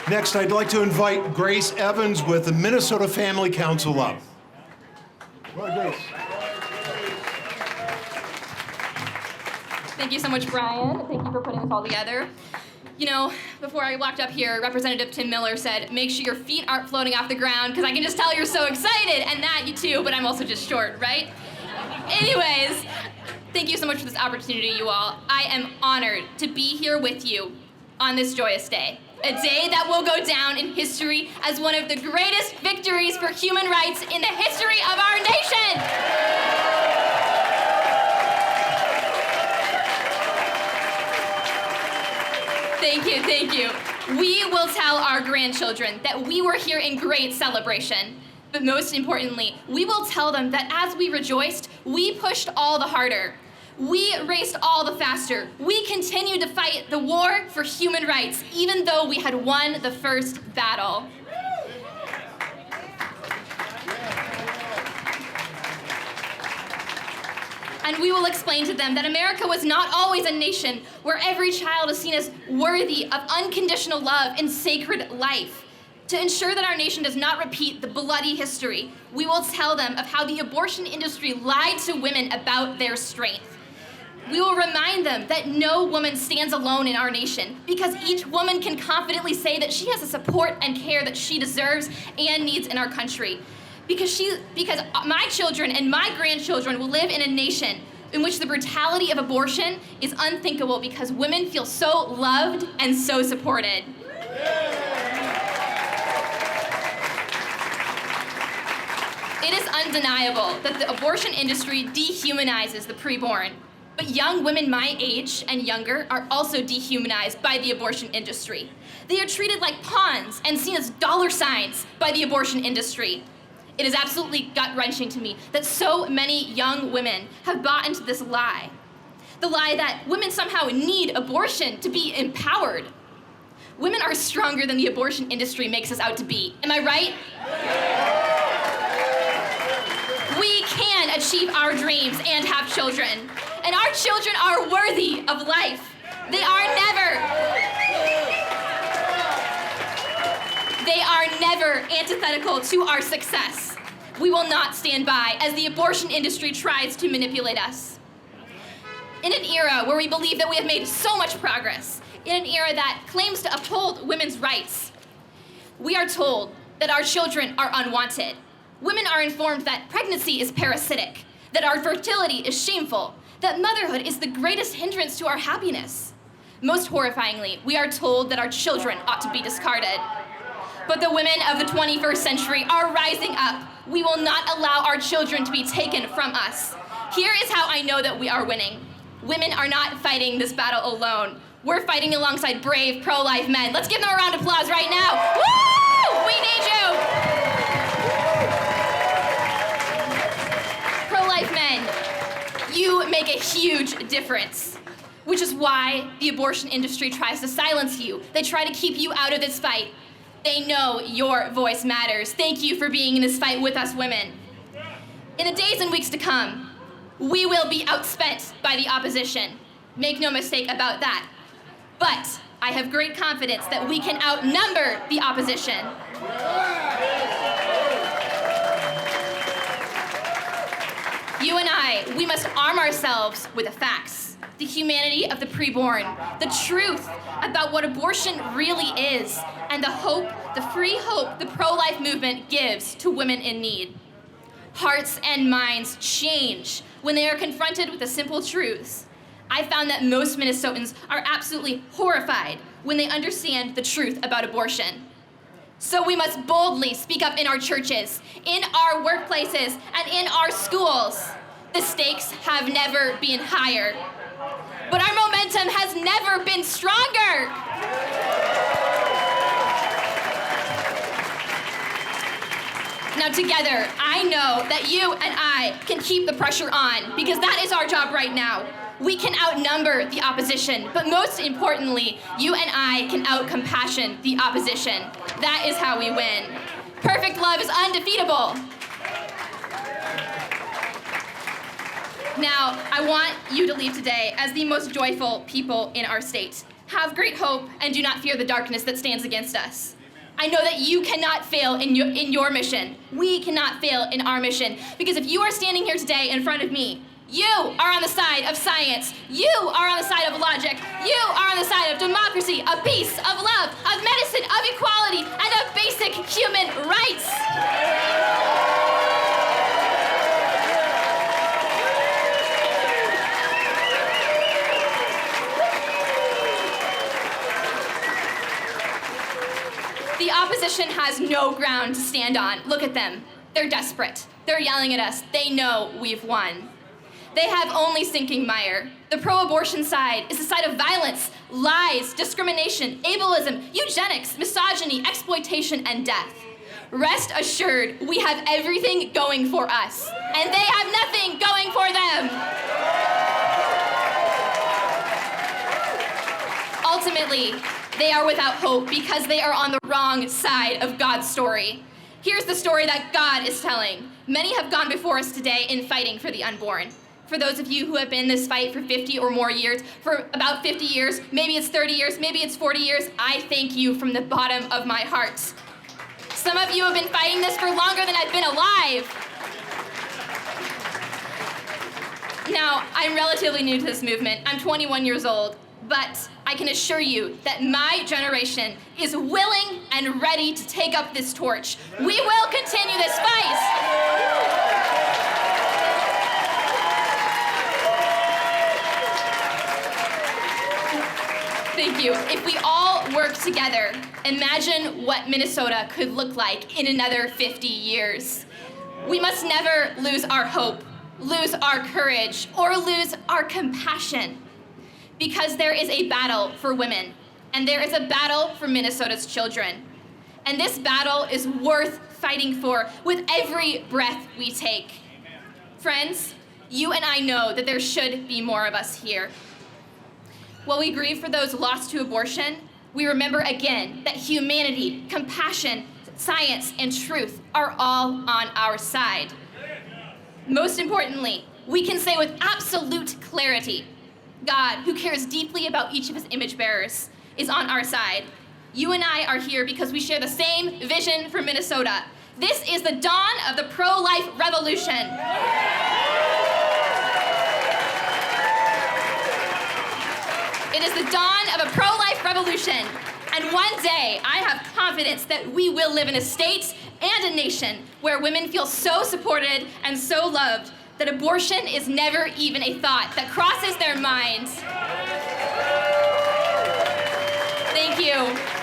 Next, I'd like to invite Grace Evans with the Minnesota Family Council up. Well, Grace. Thank you so much, Brian. Thank you for putting this all together. You know, before I walked up here, Representative Tim Miller said, make sure your feet aren't floating off the ground, because I can just tell you're so excited, and that you too, but I'm also just short, right? Anyways, thank you so much for this opportunity, you all. I am honored to be here with you on this joyous day. A day that will go down in history as one of the greatest victories for human rights in the history of our nation. Thank you. We will tell our grandchildren that we were here in great celebration. But most importantly, we will tell them that as we rejoiced, we pushed all the harder. We raced all the faster. We continued to fight the war for human rights, even though we had won the first battle. And we will explain to them that America was not always a nation where every child is seen as worthy of unconditional love and sacred life. To ensure that our nation does not repeat the bloody history, we will tell them of how the abortion industry lied to women about their strength. We will remind them that no woman stands alone in our nation, because each woman can confidently say that she has the support and care that she deserves and needs in our country. Because my children and my grandchildren will live in a nation in which the brutality of abortion is unthinkable, because women feel so loved and so supported. It is undeniable that the abortion industry dehumanizes the preborn. But young women my age and younger are also dehumanized by the abortion industry. They are treated like pawns and seen as dollar signs by the abortion industry. It is absolutely gut-wrenching to me that so many young women have bought into this lie. The lie that women somehow need abortion to be empowered. Women are stronger than the abortion industry makes us out to be. Am I right? We can achieve our dreams and have children. And our children are worthy of life. They are never antithetical to our success. We will not stand by as the abortion industry tries to manipulate us. In an era where we believe that we have made so much progress, in an era that claims to uphold women's rights, we are told that our children are unwanted. Women are informed that pregnancy is parasitic, that our fertility is shameful, that motherhood is the greatest hindrance to our happiness. Most horrifyingly, we are told that our children ought to be discarded. But the women of the 21st century are rising up. We will not allow our children to be taken from us. Here is how I know that we are winning. Women are not fighting this battle alone. We're fighting alongside brave pro-life men. Let's give them a round of applause right now. Woo! We need you. Pro-life men, you make a huge difference, which is why the abortion industry tries to silence you. They try to keep you out of this fight. They know your voice matters. Thank you for being in this fight with us women. In the days and weeks to come, we will be outspent by the opposition. Make no mistake about that. But I have great confidence that we can outnumber the opposition. You and I, we must arm ourselves with the facts, the humanity of the preborn, the truth about what abortion really is, and the hope, the free hope the pro-life movement gives to women in need. Hearts and minds change when they are confronted with the simple truths. I found that most Minnesotans are absolutely horrified when they understand the truth about abortion. So we must boldly speak up in our churches, in our workplaces, and in our schools. The stakes have never been higher, but our momentum has never been stronger. Now together, I know that you and I can keep the pressure on, because that is our job right now. We can outnumber the opposition, but most importantly, you and I can outcompassion the opposition. That is how we win. Perfect love is undefeatable. Now, I want you to leave today as the most joyful people in our state. Have great hope and do not fear the darkness that stands against us. I know that you cannot fail in your mission. We cannot fail in our mission, because if you are standing here today in front of me, you are on the side of science. You are on the side of logic. You are on the side of democracy, of peace, of love, of medicine, of equality, and of basic human rights. The opposition has no ground to stand on. Look at them. They're desperate. They're yelling at us. They know we've won. They have only sinking mire. The pro-abortion side is the side of violence, lies, discrimination, ableism, eugenics, misogyny, exploitation, and death. Rest assured, we have everything going for us, and they have nothing going for them. Ultimately, they are without hope because they are on the wrong side of God's story. Here's the story that God is telling. Many have gone before us today in fighting for the unborn. For those of you who have been in this fight for 50 or more years, for about 50 years, maybe it's 30 years, maybe it's 40 years, I thank you from the bottom of my heart. Some of you have been fighting this for longer than I've been alive. Now, I'm relatively new to this movement. I'm 21 years old, but I can assure you that my generation is willing and ready to take up this torch. We will continue this fight. Thank you. If we all work together, imagine what Minnesota could look like in another 50 years. We must never lose our hope, lose our courage, or lose our compassion, because there is a battle for women, and there is a battle for Minnesota's children. And this battle is worth fighting for with every breath we take. Friends, you and I know that there should be more of us here. While we grieve for those lost to abortion, we remember again that humanity, compassion, science, and truth are all on our side. Most importantly, we can say with absolute clarity, God, who cares deeply about each of his image bearers, is on our side. You and I are here because we share the same vision for Minnesota. This is the dawn of the pro-life revolution. It is the dawn of a pro-life revolution. And one day, I have confidence that we will live in a state and a nation where women feel so supported and so loved that abortion is never even a thought that crosses their minds. Thank you.